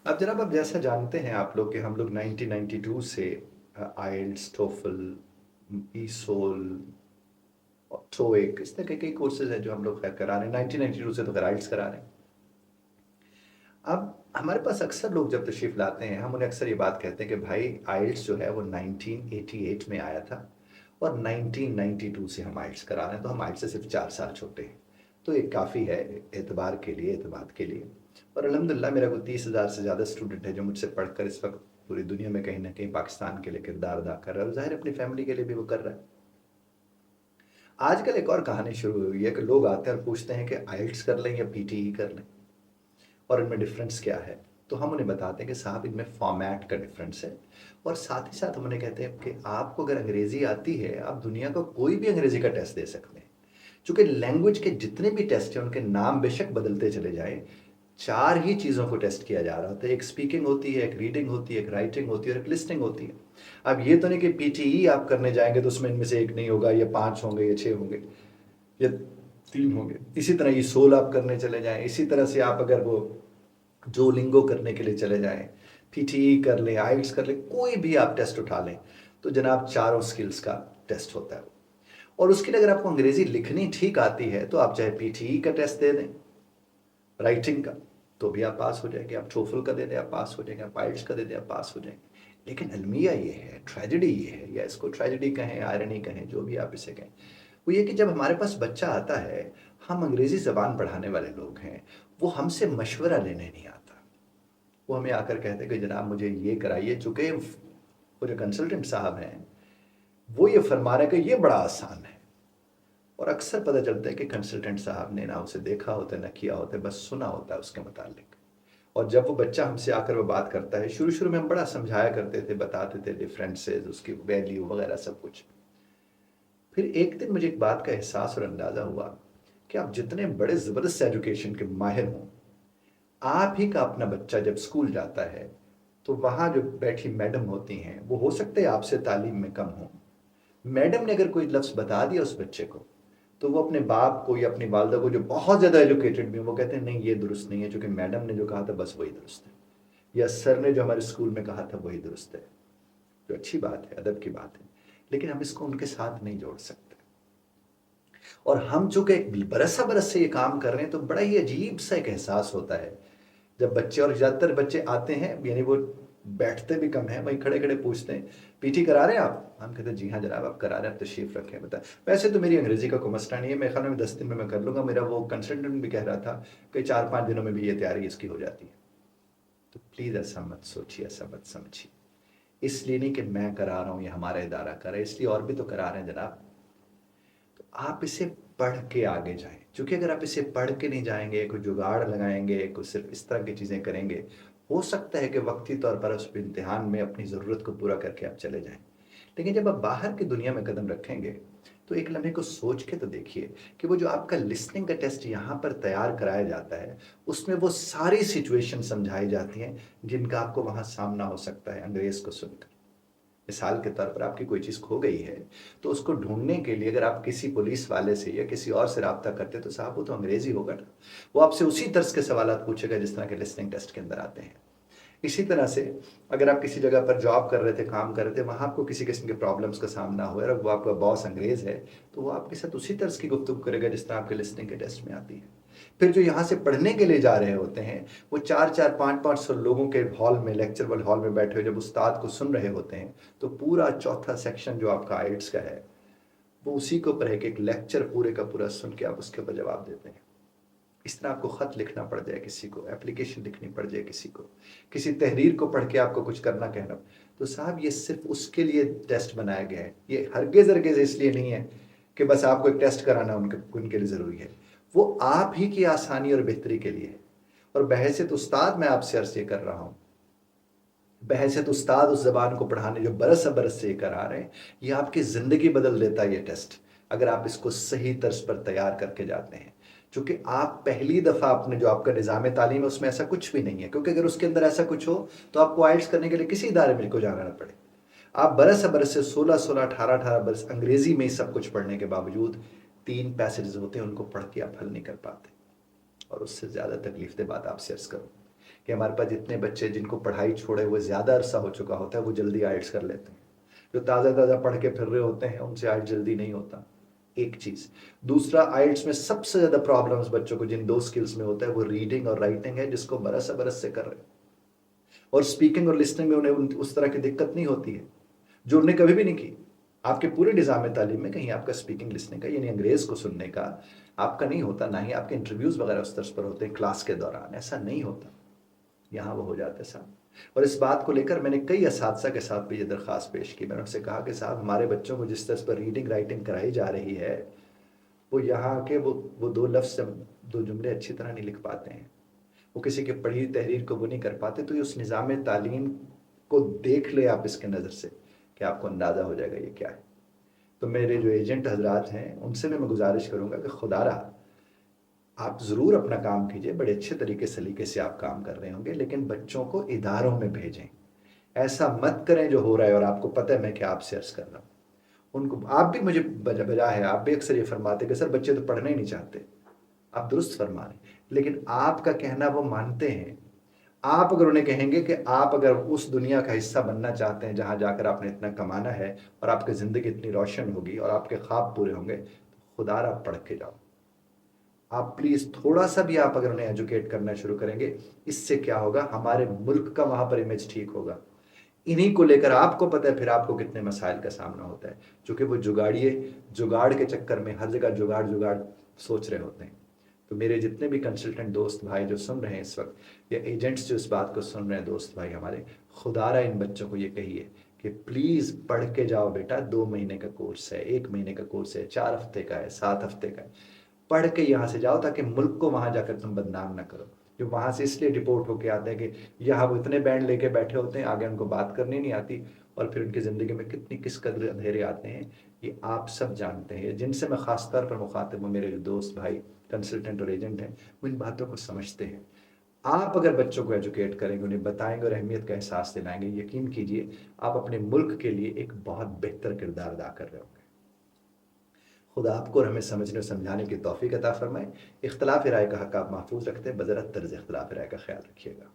अब जनाब, आप जैसा जानते हैं आप लोग कि हम लोग 1992 से आइल्स, टोफल, ईसोल और टोएक, इस तरह के कई कोर्सेज हैं जो हम लोग खैर करा रहे हैं। 1992 से तो खैर आइल्स करा रहे हैं। अब हमारे पास अक्सर लोग जब तशरीफ़ लाते हैं, हम उन्हें अक्सर ये बात कहते हैं कि भाई आइल्स जो है वो 1988 में आया था और 1992 से हम आइल्स करा रहे हैं, तो हम आइल्स से सिर्फ 4 साल छोटे हैं। तो ये काफ़ी है एतबार के लिए, एतमाद के लिए। और अल्हम्दुलिल्लाह मेरा कोई 30,000 से ज़्यादा स्टूडेंट है जो मुझसे पढ़कर इस वक्त पूरी दुनिया में कहीं ना कहीं पाकिस्तान के लिए किरदार अदा कर रहा है, और ज़ाहिर अपनी फैमिली के लिए भी वो कर रहा है। आजकल एक और कहानी शुरू हुई है कि लोग आते हैं और पूछते हैं कि आइल्स कर लें या पीटीई कर लें, और इनमें डिफरेंस क्या है। तो हम उन्हें बताते हैं कि साहब इनमें फॉर्मेट का डिफरेंस है, और साथ ही साथ हम उन्हें कहते हैं कि आपको अगर अंग्रेज़ी आती है, आप दुनिया का कोई भी अंग्रेज़ी का टेस्ट दे सकते हैं। चूँकि लैंग्वेज के जितने भी टेस्ट हैं उनके नाम बेशक बदलते चले जाएँ, 4 ही चीज़ों को टेस्ट किया जा रहा होता है। एक स्पीकिंग होती है, एक रीडिंग होती है, एक राइटिंग होती है और एक लिसनिंग होती है। अब ये तो नहीं कि पीटीई आप करने जाएँगे तो उसमें इनमें से एक नहीं होगा, या 5 होंगे या 6 होंगे या 3 होंगे। इसी तरह ये सोल आप करने चले जाएँ, इसी तरह से आप अगर वो डुओलिंगो करने के लिए चले जाएँ, पीटीई कर लें, आइल्स कर लें, कोई भी आप टेस्ट उठा लें, तो जनाब चारों स्किल्स का टेस्ट होता है। और उसके लिए अगर आपको अंग्रेज़ी लिखनी ठीक आती है तो आप चाहे पीटीई का टेस्ट दे दें, राइटिंग का, तो भी आप पास हो जाएंगे। आप टोफल का दे दें, आप पास हो जाएंगे। आप आइल्स का दे दें, आप पास हो जाएंगे। लेकिन अलमिया ये है, ट्रेजेडी ये है, या इसको ट्रेजेडी कहें, आयरनी कहें, जो भी आप इसे कहें, वो ये कि जब हमारे पास बच्चा आता है, हम अंग्रेज़ी ज़बान पढ़ाने वाले लोग हैं, वो हमसे मशवरा लेने नहीं आता। वो हमें आकर कहते हैं कि जनाब मुझे ये कराइए। चूँकि वो जो कंसल्टेंट साहब हैं वो ये फरमा रहे हैं कि ये बड़ा आसान है, और अक्सर पता चलता है कि कंसल्टेंट साहब ने ना उसे देखा होता है, ना किया होता है, बस सुना होता है उसके मुतालिक। और जब वो बच्चा हमसे आकर वो बात करता है, शुरू शुरू में हम बड़ा समझाया करते थे, बताते थे डिफरेंसेस, उसकी वैल्यू वगैरह सब कुछ। फिर एक दिन मुझे एक बात का एहसास और अंदाज़ा हुआ कि आप जितने बड़े ज़बरदस्त एजुकेशन के माहिर हों, आप ही का अपना बच्चा जब स्कूल जाता है तो वहाँ जो बैठी मैडम होती हैं वो हो सकता है आपसे तालीम में कम हो। मैडम ने अगर कोई लफ्ज़ बता दिया उस बच्चे को, तो वो अपने बाप को या अपनी वालदा को जो बहुत ज़्यादा एजुकेटेड भी हो, वो कहते हैं नहीं ये दुरुस्त नहीं है, क्योंकि मैडम ने जो कहा था बस वही दुरुस्त है, या सर ने जो हमारे स्कूल में कहा था वही दुरुस्त है। जो अच्छी बात है, अदब की बात है, लेकिन हम इसको उनके साथ नहीं जोड़ सकते। और हम चूंकि एक बरसा बरस से ये काम कर रहे हैं, तो बड़ा ही अजीब सा एक एहसास होता है जब बच्चे, और ज़्यादातर बच्चे आते हैं, यानी वो बैठते भी कम हैं, वहीं खड़े खड़े पूछते हैं पीटी करा रहे हैं आप। हम कहते हैं जी हाँ जनाब आप करा रहे हैं, आप तशरीफ़ रखें। बता, वैसे तो मेरी अंग्रेज़ी का कोई मसला नहीं है, मेरे ख्याल में 10 दिन में मैं कर लूँगा। मेरा वो कंसल्टेंट भी कह रहा था कि 4-5 दिनों में भी ये तैयारी इसकी हो जाती है। तो प्लीज़ ऐसा मत सोचिए, ऐसा मत समझिए। इसलिए नहीं कि मैं करा रहा हूँ या हमारा इदारा कर रहा है, इसलिए और भी तो करा रहे हैं जनाब। तो आप इसे पढ़ के आगे जाएं, क्योंकि अगर आप इसे पढ़ के नहीं जाएंगे, कोई जुगाड़ लगाएंगे, कोई सिर्फ इस तरह की चीज़ें करेंगे, हो सकता है कि वक्ती तौर पर उस इम्तिहान में अपनी ज़रूरत को पूरा करके आप चले जाएं। लेकिन जब आप बाहर की दुनिया में कदम रखेंगे, तो एक लम्हे को सोच के तो देखिए कि वो जो आपका लिसनिंग का टेस्ट यहाँ पर तैयार कराया जाता है, उसमें वो सारी सिचुएशन समझाई जाती हैं जिनका आपको वहाँ सामना हो सकता है अंग्रेज़ को सुनकर। मिसाल के तौर पर आपकी कोई चीज़ खो गई है, तो उसको ढूंढने के लिए अगर आप किसी पुलिस वाले से या किसी और से रब्ता करते, तो साहब वो तो अंग्रेज़ी होगा ना, वो आपसे उसी तर्ज के सवालात पूछेगा जिस तरह के लिसनिंग टेस्ट के अंदर आते हैं। इसी तरह से अगर आप किसी जगह पर जॉब कर रहे थे, काम कर रहे थे, वहाँ आपको किसी किस्म के प्रॉब्लम्स का सामना हुआ और वो आपका बॉस अंग्रेज़ है, तो वो आपके साथ उसी तर्ज की गुफ्तगू करेगा जिस तरह आपके लिसनिंग के टेस्ट में आती है। फिर जो यहाँ से पढ़ने के लिए जा रहे होते हैं, वो 4-4 5-5 सौ लोगों के हॉल में, लेक्चर वाले हॉल में बैठे हुए जब उस्ताद को सुन रहे होते हैं, तो पूरा चौथा सेक्शन जो आपका आइल्स का है, वो उसी के ऊपर है कि एक लेक्चर पूरे का पूरा सुन के आप उसके ऊपर जवाब देते हैं। इस तरह आपको ख़त लिखना पड़ जाए किसी को, एप्लीकेशन लिखनी पड़ जाए किसी को, किसी तहरीर को पढ़ के आपको कुछ करना कहना, तो साहब ये सिर्फ उसके लिए टेस्ट बनाया गया है। ये हरगिज़ इसलिए नहीं है कि बस आपको एक टेस्ट कराना उनके लिए ज़रूरी है। वो आप ही की आसानी और बेहतरी के लिए है। और बहैसियत उस्ताद मैं आपसे अर्ज़ ये कर रहा हूँ, बहैसियत उस्ताद उस ज़बान को पढ़ाने जो बरस बरस से ये करा रहे हैं, ये आपकी ज़िंदगी बदल देता है ये टेस्ट, अगर आप इसको सही तर्ज पर तैयार करके जाते हैं। चूँकि आप पहली दफ़ा अपने जो आपका निज़ाम तालीम है उसमें ऐसा कुछ भी नहीं है, क्योंकि अगर उसके अंदर ऐसा कुछ हो तो आपको आइल्स करने के लिए किसी इदारे में को जाना ना पड़े। आप बरस बरस से 16-16, 18-18 बरस अंग्रेज़ी में ही सब कुछ पढ़ने के बावजूद 3 पैसेज होते हैं, उनको पढ़ के आप हल नहीं कर पाते। और उससे ज़्यादा तकलीफ दे बात आपसे अर्ज़ करूँ, کہ ہمارے پاس جتنے بچے جن کو پڑھائی چھوڑے ہوئے زیادہ عرصہ ہو چکا ہوتا ہے وہ جلدی آئلٹس کر لیتے ہیں، جو تازہ تازہ پڑھ کے پھر رہے ہوتے ہیں ان سے آئلٹس جلدی نہیں ہوتا، ایک چیز۔ دوسرا، آئلٹس میں سب سے زیادہ پرابلمس بچوں کو جن دو سکلز میں ہوتا ہے وہ ریڈنگ اور رائٹنگ ہے، جس کو برس برس سے کر رہے ہیں، اور اسپیکنگ اور لسننگ میں انہیں اس طرح کی دقت نہیں ہوتی ہے جو انہیں کبھی بھی نہیں کی۔ آپ کے پورے نظام تعلیم میں کہیں آپ کا اسپیکنگ لسننگ کا یعنی انگریز کو سننے کا آپ کا نہیں ہوتا، نہ ہی آپ کے انٹرویوز وغیرہ اس طرز پر ہوتے ہیں کلاس کے دوران، ایسا نہیں ہوتا، یہاں وہ ہو جاتے صاحب۔ اور اس بات کو لے کر میں نے کئی اساتذہ کے ساتھ بھی یہ درخواست پیش کی، میں نے ان سے کہا کہ صاحب ہمارے بچوں کو جس طرز پر ریڈنگ رائٹنگ کرائی جا رہی ہے وہ یہاں کے وہ دو لفظ دو جملے اچھی طرح نہیں لکھ پاتے ہیں، وہ کسی کی پڑھی تحریر کو وہ نہیں کر پاتے، تو یہ اس نظام تعلیم کو دیکھ لے آپ اس کے نظر سے کہ آپ کو اندازہ ہو جائے گا یہ کیا ہے۔ تو میرے جو ایجنٹ حضرات ہیں ان سے بھی میں گزارش کروں گا کہ خدا رہا آپ ضرور اپنا کام کیجئے، بڑے اچھے طریقے سلیقے سے آپ کام کر رہے ہوں گے، لیکن بچوں کو اداروں میں بھیجیں، ایسا مت کریں جو ہو رہا ہے اور آپ کو پتہ ہے میں کہ آپ سے عرض کر رہا ہوں۔ ان کو آپ بھی مجھے بجا ہے، آپ بھی اکثر یہ فرماتے کہ سر بچے تو پڑھنا ہی نہیں چاہتے، آپ درست فرما رہے ہیں، لیکن آپ کا کہنا وہ مانتے ہیں۔ آپ اگر انہیں کہیں گے کہ آپ اگر اس دنیا کا حصہ بننا چاہتے ہیں جہاں جا کر آپ نے اتنا کمانا ہے اور آپ کی زندگی اتنی روشن ہوگی اور آپ کے خواب پورے ہوں گے، تو خدا را پڑھ کے جاؤ۔ آپ پلیز تھوڑا سا بھی آپ اگر انہیں ایجوکیٹ کرنا شروع کریں گے، اس سے کیا ہوگا، ہمارے ملک کا وہاں پر امیج ٹھیک ہوگا۔ انہی کو لے کر آپ کو پتہ ہے پھر آپ کو کتنے مسائل کا سامنا ہوتا ہے، چونکہ وہ جگاڑیے جگاڑ کے چکر میں ہر جگہ جگاڑ جگاڑ سوچ رہے ہوتے ہیں۔ تو میرے جتنے بھی کنسلٹنٹ دوست بھائی جو سن رہے ہیں اس وقت، یا ایجنٹس جو اس بات کو سن رہے ہیں دوست بھائی ہمارے، خدا را ان بچوں کو یہ کہیے کہ پلیز پڑھ کے جاؤ بیٹا، 2 مہینے کا کورس ہے، 1 مہینے کا کورس ہے، 4 ہفتے کا ہے، 7 ہفتے کا ہے، پڑھ کے یہاں سے جاؤ تاکہ ملک کو وہاں جا کر تم بدنام نہ کرو۔ جو وہاں سے اس لیے ڈپورٹ ہو کے آتے ہیں کہ یہاں وہ اتنے بینڈ لے کے بیٹھے ہوتے ہیں، آگے ان کو بات کرنی نہیں آتی، اور پھر ان کی زندگی میں کتنی کس قدر اندھیرے آتے ہیں یہ آپ سب جانتے ہیں۔ جن سے میں خاص طور پر مخاطب ہوں، میرے جو دوست بھائی کنسلٹنٹ اور ایجنٹ ہیں، وہ ان باتوں کو سمجھتے ہیں۔ آپ اگر بچوں کو ایجوکیٹ کریں گے، انہیں بتائیں گے اور اہمیت کا احساس دلائیں گے، یقین کیجئے آپ اپنے ملک کے لیے ایک بہت بہتر کردار ادا کر رہے ہوں گے۔ خدا آپ کو اور ہمیں سمجھنے اور سمجھانے کی توفیق عطا فرمائے۔ اختلاف رائے کا حق آپ محفوظ رکھتے ہیں، بذرت طرز اختلاف رائے کا خیال رکھیے گا۔